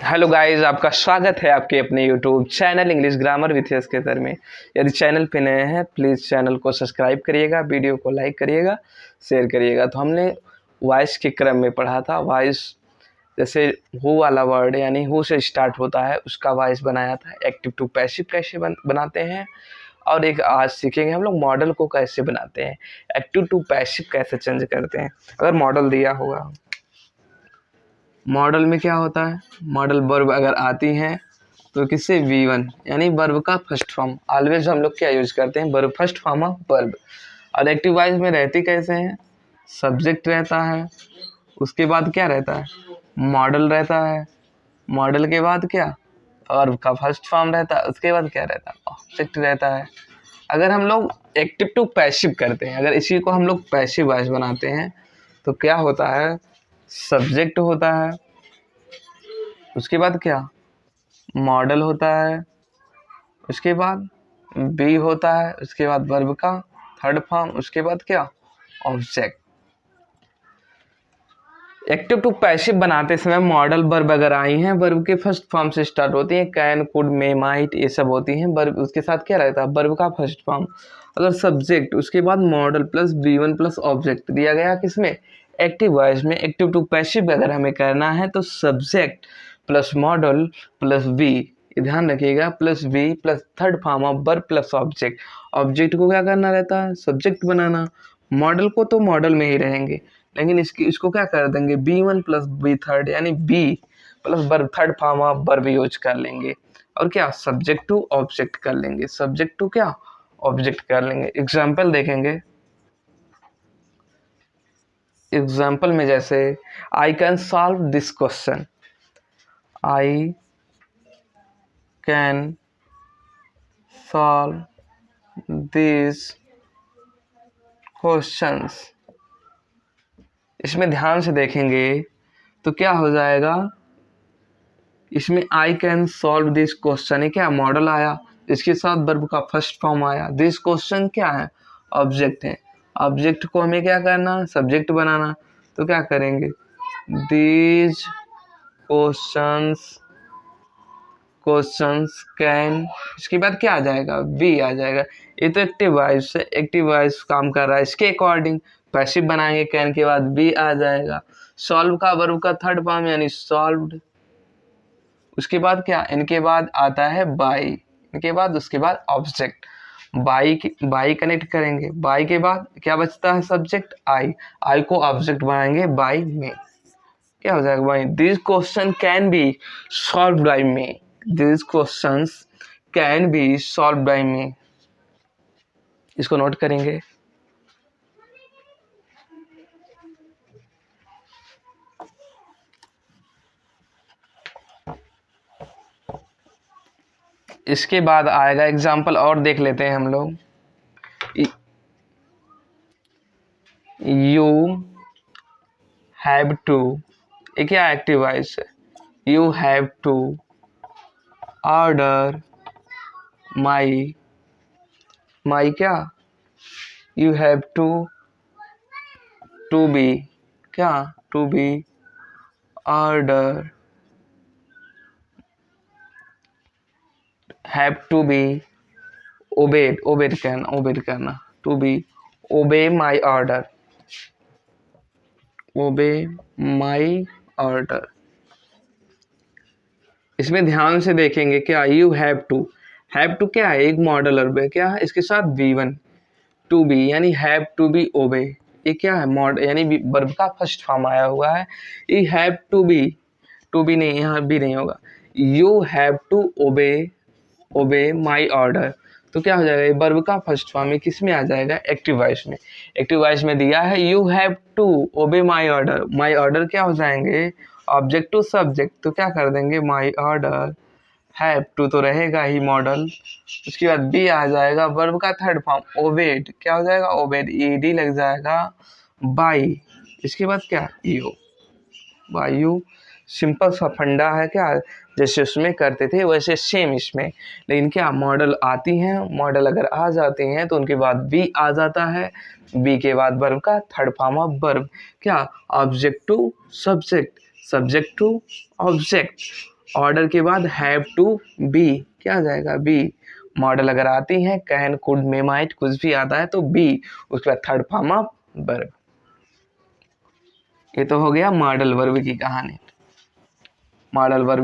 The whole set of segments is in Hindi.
हेलो गाइस, आपका स्वागत है आपके अपने YouTube channel English grammar with yes के सर में। यदि चैनल पे नए हैं प्लीज़ चैनल को सब्सक्राइब करिएगा, वीडियो को लाइक करिएगा, शेयर करिएगा। तो हमने वॉइस के क्रम में पढ़ा था। वॉइस जैसे हु वाला वर्ड यानी हु से स्टार्ट होता है उसका वॉइस बनाया था। एक्टिव टू पैसिव कैसे बनाते हैं, और एक आज सीखेंगे हम लोग मॉडल को कैसे बनाते हैं, एक्टिव टू पैसिव कैसे चेंज करते हैं। अगर मॉडल दिया होगा, मॉडल में क्या होता है, मॉडल वर्ब अगर आती हैं तो किससे V1 यानी वर्ब का फर्स्ट फॉर्म। ऑलवेज हम लोग क्या यूज करते हैं, verb first form of verb. और एक्टिव वॉइस में रहती कैसे हैं, सब्जेक्ट रहता है, उसके बाद क्या रहता है, मॉडल रहता है, मॉडल के बाद क्या, वर्ब का फर्स्ट फॉर्म रहता है, उसके बाद क्या रहता है, ऑब्जेक्ट रहता है। अगर हम लोग एक्टिव टू पैसिव करते हैं, अगर इसी को हम लोग पैसिव वॉइस बनाते हैं तो क्या होता है, सब्जेक्ट होता है, उसके बाद क्या, मॉडल होता है, उसके बाद बी होता है, उसके बाद वर्ब का थर्ड फॉर्म, उसके बाद क्या, ऑब्जेक्ट। एक्टिव टू पैसिव बनाते समय मॉडल वर्ब अगर आई हैं, वर्ब के फर्स्ट फॉर्म से स्टार्ट होती हैं, कैन, कुड, मे, माइट, ये सब होती हैं। वर्ब उसके साथ क्या रहता है, वर्ब का फर्स्ट फॉर्म। अगर सब्जेक्ट, उसके बाद model plus V1 plus object दिया गया किसमें, एक्टिव वॉइस में। एक्टिव टू पैसिव अगर हमें करना है तो subject plus model plus V, ध्यान रखिएगा, plus V plus third form of verb plus object. Object को क्या करना रहता है, सब्जेक्ट बनाना। मॉडल को तो मॉडल में ही रहेंगे, लेकिन इसको क्या कर देंगे, B1 प्लस B थर्ड यानी B plus verb third form of verb use कर लेंगे। और क्या, सब्जेक्ट टू ऑब्जेक्ट कर लेंगे, सब्जेक्ट टू क्या, ऑब्जेक्ट कर लेंगे। एग्जाम्पल देखेंगे, एग्जाम्पल में जैसे I can solve this question, I can solve this questions. इसमें ध्यान से देखेंगे तो क्या हो जाएगा, इसमें I can solve this question, ये क्या, मॉडल आया, इसके साथ वर्ब का फर्स्ट फॉर्म आया। दिस क्वेश्चन क्या है, ऑब्जेक्ट है। ऑब्जेक्ट को हमें क्या करना, सब्जेक्ट बनाना। तो क्या करेंगे, दिस क्वेश्चंस कैन, इसके बाद क्या आ जाएगा, बी आ जाएगा। ये तो एक्टिव वॉइस से, एक्टिव वॉइस काम कर रहा है, इसके अकॉर्डिंग पैसिव बनाएंगे, कैन के बाद बी आ जाएगा। सॉल्व का वर्ब का थर्ड फॉर्म यानी सॉल्व्ड, उसके बाद क्या, इनके बाद आता है बाई, इनके बाद उसके बाद ऑब्जेक्ट। बाई कनेक्ट करेंगे, बाई के बाद क्या बचता है, सब्जेक्ट आई को ऑब्जेक्ट बनाएंगे बाई में, क्या हो जाएगा by. This question can be solve by me, this questions can be solve by me, इसको नोट करेंगे। इसके बाद आएगा एग्जाम्पल और देख लेते हैं हम लोग। यू हैव टू, ये क्या एक्टिव वॉइस है, you have to order my, my क्या, यू हैव टू बी क्या, to be order, have to be obeyed, obeyed करना, to be obey my order, ओबे माई ऑर्डर। इसमें ध्यान से देखेंगे क्या, यू हैव टू क्या है, एक मॉडल वर्ब है, क्या है, इसके साथ V1 टू बी यानी हैव टू बी ओबे, ये क्या है, मॉड यानी वर्ब का फर्स्ट फॉर्म आया हुआ है। ये हैव टू बी नहीं, यहाँ भी नहीं होगा, you have to obey my order. तो क्या हो जाएगा, ये वर्ब का फर्स्ट फॉर्म है, किस में आ जाएगा, एक्टिव वॉइस में। एक्टिव वॉइस में दिया है you have to obey my order, my order क्या हो जाएंगे, ऑब्जेक्ट टू सब्जेक्ट, तो क्या कर देंगे, माई ऑर्डर, हैव टू तो रहेगा ही मॉडल, उसके बाद बी आ जाएगा वर्ब का थर्ड फॉर्म ओबेड, क्या हो जाएगा, ओबेड, ईडी लग जाएगा बाई, इसके बाद क्या, यू, बाई यू। सिंपल सा फंडा है, क्या जैसे उसमें करते थे वैसे सेम इसमें, लेकिन क्या मॉडल आती हैं, मॉडल अगर आ जाते हैं तो उनके बाद बी आ जाता है, बी के बाद वर्ब का थर्ड फॉर्म ऑफ वर्ब, क्या object to subject, subject to object, order के बाद हैव टू बी, क्या आ जाएगा बी। मॉडल अगर आती है कैन कुड मे माइट कुछ भी आता है तो बी, उसके बाद थर्ड फॉर्म ऑफ वर्ब। ये तो हो गया मॉडल वर्ब की कहानी। मॉडल वर्ब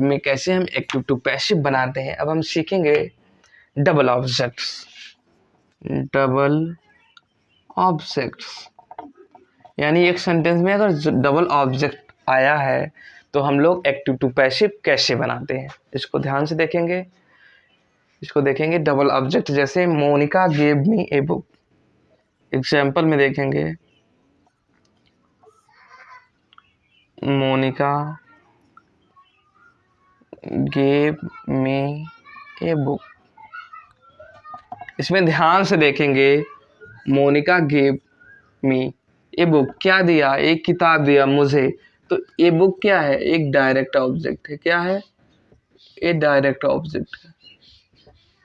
में कैसे हम एक्टिव टू पैसिव बनाते हैं। अब हम सीखेंगे डबल ऑब्जेक्ट्स। डबल ऑब्जेक्ट्स यानी एक सेंटेंस में अगर डबल ऑब्जेक्ट आया है तो हम लोग एक्टिव टू पैसिव कैसे बनाते हैं, इसको ध्यान से देखेंगे। डबल ऑब्जेक्ट जैसे Monica gave me a book, example में देखेंगे Monica gave me a book. इसमें ध्यान से देखेंगे Monica gave me a book, क्या दिया, एक किताब दिया मुझे। तो ए बुक क्या है, एक डायरेक्ट ऑब्जेक्ट है। क्या है, ए डायरेक्ट ऑब्जेक्ट है,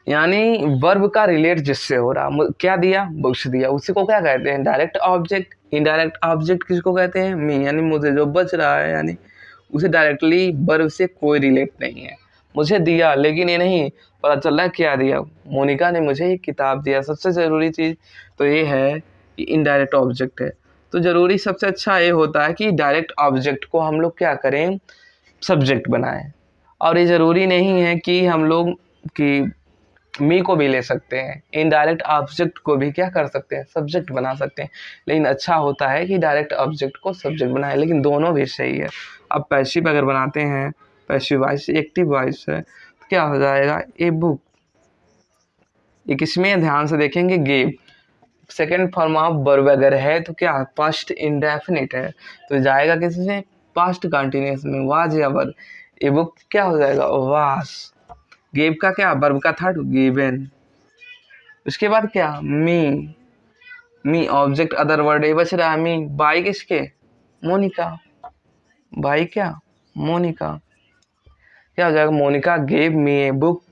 यानी वर्ब का रिलेट जिससे हो रहा। क्या दिया, बुक्स दिया, उसी को क्या कहते हैं, डायरेक्ट ऑब्जेक्ट। इनडायरेक्ट ऑब्जेक्ट किसको कहते हैं, मी, यानी मुझे जो बच रहा है, यानी उसे डायरेक्टली वर्ब से कोई रिलेट नहीं है। मुझे दिया, लेकिन ये नहीं पता चल रहा है क्या दिया, मोनिका ने मुझे एक किताब दिया। सबसे ज़रूरी चीज़ तो ये है कि इनडायरेक्ट ऑब्जेक्ट है। तो ज़रूरी सबसे अच्छा ये होता है कि डायरेक्ट ऑब्जेक्ट को हम लोग क्या करें, सब्जेक्ट बनाएं। और ये ज़रूरी नहीं है कि हम लोग कि मी को भी ले सकते हैं, इनडायरेक्ट ऑब्जेक्ट को भी क्या कर सकते हैं, सब्जेक्ट बना सकते हैं। लेकिन अच्छा होता है कि डायरेक्ट ऑब्जेक्ट को सब्जेक्ट बनाए, लेकिन दोनों भी सही है। अब पैसिव अगर बनाते हैं, पैसिव वॉइस एक्टिव वॉइस है तो क्या हो जाएगा, ए बुक। एक इसमें ध्यान से देखेंगे gave second form of verb अगर है तो क्या पास्ट इंडेफिनिट है, तो जाएगा किसमें, पास्ट कंटिन्यूअस में, वाज या वर। ए बुक क्या हो जाएगा, वाज। गेव का क्या, वर्ब का थर्ड गिवन। उसके बाद क्या, मी ऑब्जेक्ट अदर वर्ड ये बच रहा है मी। बाई किसके, मोनिका। बाई क्या, मोनिका। क्या हो जाएगा, Monica gave me a book.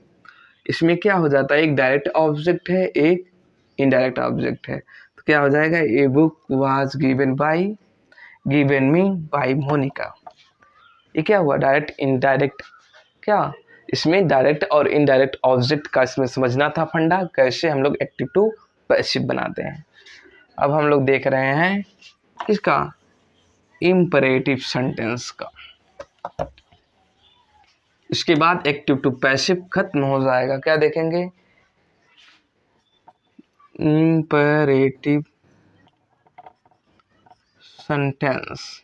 इसमें क्या हो जाता है, एक डायरेक्ट ऑब्जेक्ट है, एक इनडायरेक्ट ऑब्जेक्ट है। तो क्या हो जाएगा, a book was given me by Monica. ये क्या हुआ, डायरेक्ट इनडायरेक्ट। क्या इसमें डायरेक्ट और इनडायरेक्ट ऑब्जेक्ट का इसमें समझना था फंडा, कैसे हम लोग एक्टिव टू पैसिव बनाते हैं। अब हम लोग देख रहे हैं किसका, इम्परेटिव सेंटेंस का। इसके बाद एक्टिव टू पैसिव खत्म हो जाएगा। क्या देखेंगे, इम्परेटिव सेंटेंस।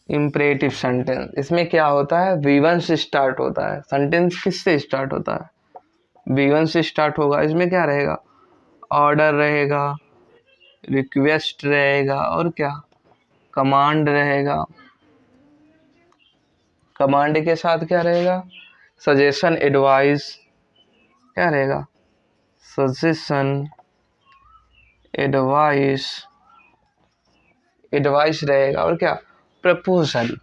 इम्परेटिव सेंटेंस इसमें क्या होता है, V1 से स्टार्ट होता है। सेंटेंस किससे स्टार्ट होता है, V1 से स्टार्ट होगा। इसमें क्या रहेगा, ऑर्डर रहेगा, रिक्वेस्ट रहेगा, और क्या, कमांड रहेगा। कमांड के साथ क्या रहेगा, सजेशन एडवाइस। क्या रहेगा, सजेशन एडवाइस रहेगा, और क्या, प्रपोजल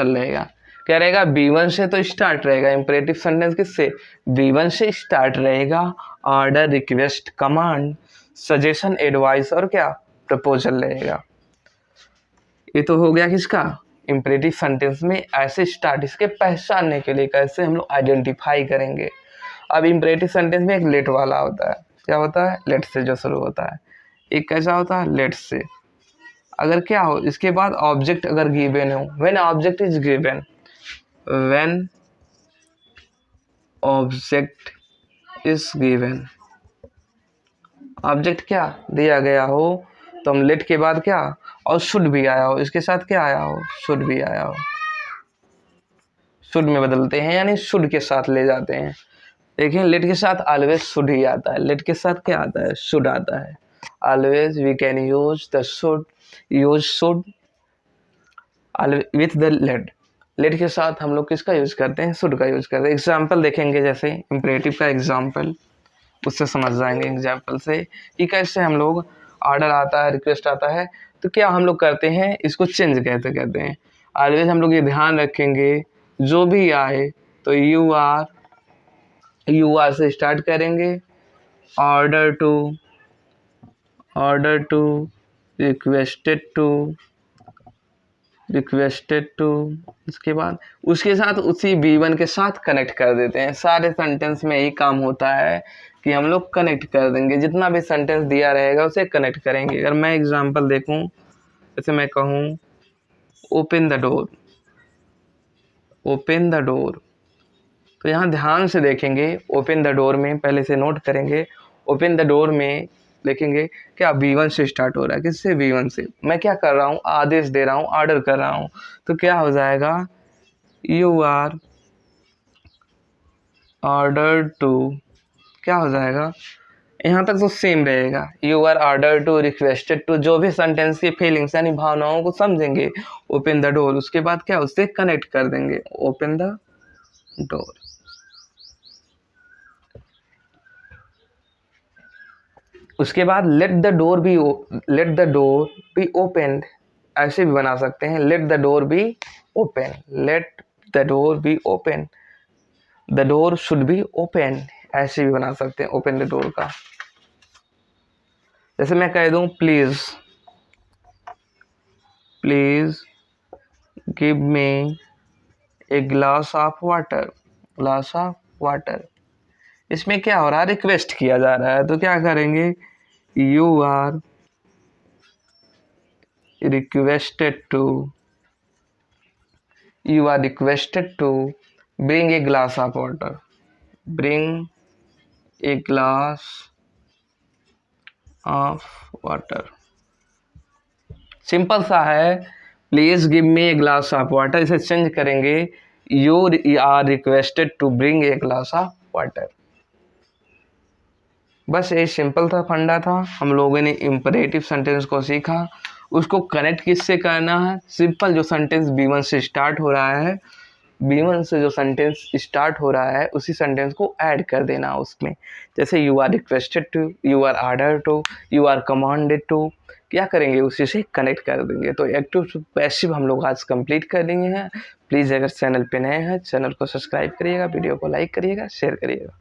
रहेगा। क्या रहेगा, V1 से तो स्टार्ट रहेगा। इंपरेटिव सेंटेंस किससे, V1 से स्टार्ट रहेगा। Order, request, command, suggestion, advice, और क्या, प्रपोजल रहेगा। ये तो हो गया किसका, इंपरेटिव सेंटेंस में ऐसे स्टार्ट। इसके पहचानने के लिए कैसे हम लोग आइडेंटिफाई करेंगे। अब इंपरेटिव सेंटेंस में एक लेट वाला होता है। क्या होता है, लेट से जो शुरू होता है। एक कैसा होता है, लेट से। अगर क्या हो, इसके बाद ऑब्जेक्ट अगर गिवन हो, when object is given, when object is given, object क्या दिया गया हो, तो हम लेट के बाद क्या, और शुड भी आया हो, इसके साथ क्या आया हो, शुड भी आया हो, शुड में बदलते हैं, यानी शुड के साथ ले जाते हैं। देखिए लेट के साथ ऑलवेज शुड ही आता है, लेट के साथ क्या आता है, शुड आता है। Always we can use the should, use should with the let. Let के साथ हम लोग किसका यूज करते हैं, शुड का यूज करते हैं। एग्जाम्पल देखेंगे, जैसे इंपरेटिव का एग्जाम्पल, उससे समझ जाएंगे एग्जाम्पल से कि कैसे हम लोग, ऑर्डर आता है, रिक्वेस्ट आता है, तो क्या हम लोग करते हैं, इसको चेंज कहते हैं। ऑलवेज हम लोग ये ध्यान रखेंगे, जो भी आए तो यू आर से स्टार्ट करेंगे। ऑर्डर टू रिक्वेस्टेड टू, उसके बाद उसके साथ उसी B1 के साथ कनेक्ट कर देते हैं। सारे सेंटेंस में यही काम होता है कि हम लोग कनेक्ट कर देंगे, जितना भी सेंटेंस दिया रहेगा उसे कनेक्ट करेंगे। अगर मैं एग्जांपल देखूं, जैसे मैं कहूं open the door, open the door, तो यहाँ ध्यान से देखेंगे। ओपन द डोर में पहले से नोट करेंगे। ओपन द डोर में देखेंगे क्या B1 से स्टार्ट हो रहा है। किससे? B1 से। मैं क्या कर रहा हूँ? आदेश दे रहा हूँ, ऑर्डर कर रहा हूँ। तो क्या हो जाएगा? यू आर ऑर्डर टू, क्या हो जाएगा? यहाँ तक तो सेम रहेगा। You are order to, requested to, जो भी सेंटेंस की फीलिंग्स यानी भावनाओं को समझेंगे। ओपन द डोर, उसके बाद क्या उससे कनेक्ट कर देंगे। Open the door. उसके बाद let the door be opened, ऐसे भी बना सकते हैं। Let the door be open, let the door be open, the door should be open, ऐसे भी बना सकते हैं ओपन द डोर का। जैसे मैं कह दूं please give me a glass of water, glass of water. इसमें क्या हो रहा है? रिक्वेस्ट किया जा रहा है। तो क्या करेंगे? You are requested to bring a glass of water, bring a glass of water। Simple सा है। Please give me a glass of water, इसे चेंज करेंगे। You are requested to bring a glass of water. बस ये सिंपल था, फंडा था। हम लोगों ने इंपरेटिव सेंटेंस को सीखा। उसको कनेक्ट किससे करना है? सिंपल, जो सेंटेंस B1 से स्टार्ट हो रहा है, B1 से जो सेंटेंस स्टार्ट हो रहा है उसी सेंटेंस को ऐड कर देना उसमें। जैसे you are requested to, you are order to, you are commanded to, क्या करेंगे? उसी से कनेक्ट कर देंगे। तो एक्टिव टू पैसिव हम लोग आज कंप्लीट कर देंगे हैं। प्लीज़ अगर चैनल पे नए हैं, चैनल को सब्सक्राइब करिएगा, वीडियो को लाइक करिएगा, शेयर करिएगा।